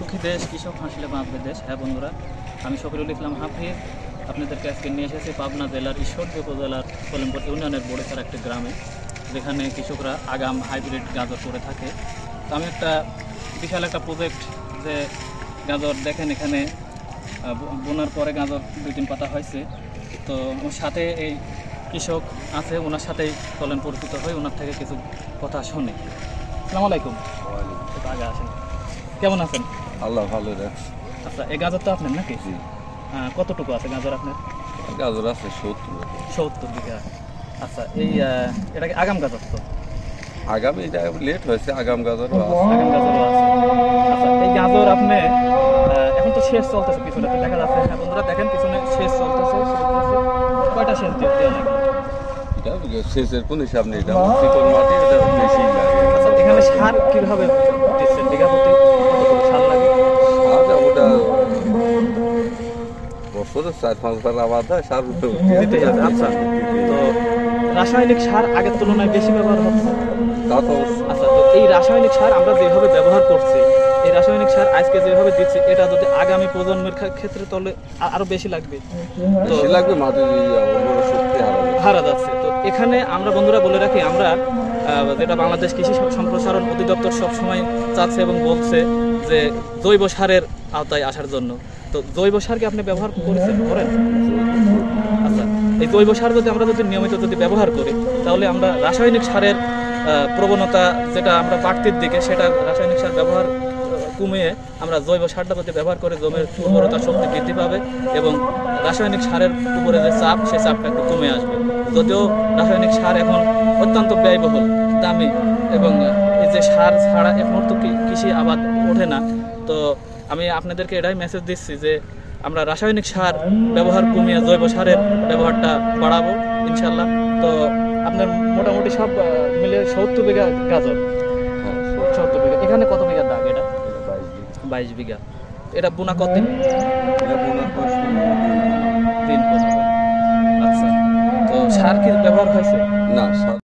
সুখী দেশ, কৃষক হাসলে বাঁচবে দেশ। হ্যাঁ বন্ধুরা, আমি শফিকুল ইসলাম হাফিজ আপনাদেরকে আজকে নিয়ে এসেছি পাবনা জেলার ঈশ্বরদী উপজেলার কলিমপুর ইউনিয়নের বড়িচার একটি গ্রামে, যেখানে কৃষকরা আগাম হাইব্রিড গাজর করে থাকে। তো আমি একটা বিশাল একটা প্রজেক্ট, যে গাজর দেখেন এখানে বোনার পরে গাজর 2-3 পাতা হয়েছে। তো ওর সাথে এই কৃষক আছে, ওনার সাথেই চলেন পরিচিত হয়ে ওনার থেকে কিছু কথা শুনে। আসসালামু আলাইকুম। একটু আগে আসেন। কেমন আছেন? আল্লাহ ভালো রাখছে। আচ্ছা, এই গাজর তো আপনার নাকি? জি। কতটুকু আছে গাজর আপনার? গাজর আছে 70 বিঘা। আচ্ছা, এই এটা কি আগাম গাজর? তো আগাম, এটা লেট হয়েছে, আগাম গাজরও আছে। আগাম গাজরও আছে। আচ্ছা, এই গাজর আপনি এখন তো শেষ চলতেছে, পিছনে তো দেখা যাচ্ছে। হ্যাঁ বন্ধুরা দেখেন, পিছনে শেষ চলতেছে। কয়টা শেষ দেওয়া লাগে? এটা সেচের কোন হিসাব নেই, এটা চিকন মাটি, এটা বেশি লাগে। আচ্ছা, এখানে সার কিভাবে দিচ্ছেন? বিঘা প্রতি কতটুকু সার লাগে? সার ওটা বছরে 4-5 বার আবাদ হয়, সার দিতে হবে। আচ্ছা, তো রাসায়নিক সার আগের তুলনায় বেশি ব্যবহার হচ্ছে? তা তো আচ্ছা, তো এই রাসায়নিক সার আমরা যেভাবে ব্যবহার করছি, এই রাসায়নিক সার আজকে যেভাবে দিচ্ছি, এটা যদি আগামী প্রজন্মের ক্ষেত্রে তাহলে আরো বেশি লাগবে। তো বেশি লাগবে, মাটির শক্তি হারা যাচ্ছে। তো এখানে আমরা বন্ধুরা বলে রাখি, আমরা যেটা বাংলাদেশ কৃষি সম্প্রসারণ অধিদপ্তর সবসময় চাচ্ছে এবং বলছে যে জৈব সারের আওতায় আসার জন্য। তো জৈব সারকে আপনি ব্যবহার করেন? আচ্ছা, এই জৈব সার যদি আমরা নিয়মিত ব্যবহার করি, তাহলে আমরা রাসায়নিক সারের প্রবণতা যেটা আমরা বাড়তির দিকে, সেটা রাসায়নিক সার ব্যবহার কমিয়ে আমরা জৈব সারটা যদি ব্যবহার করে জমির উর্বরতা শক্তি বৃদ্ধি পাবে এবং রাসায়নিক সারের উপরে যে চাপ, সেই চাপটা একটু কমে আসবে। যদিও রাসায়নিক সার এখন অত্যন্ত ব্যয়বহুল, দামি, এবং এই যে সার ছাড়া এখন তো কৃষি আবাদ ওঠে না। তো আমি আপনাদেরকে এটাই মেসেজ দিচ্ছি যে আমরা রাসায়নিক সার ব্যবহার কমিয়ে জৈব সারের ব্যবহারটা বাড়াবো ইনশাল্লাহ। তো আপনার মোটামুটি সব মিলে 70 বিঘা গাজর। 70 বিঘা। এখানে কত বিঘা দাগ? এটা 22 বিঘা। এটা বোনা কতদিন? দিন 15। আচ্ছা, তো সার কি ব্যবহার হয়েছে? না।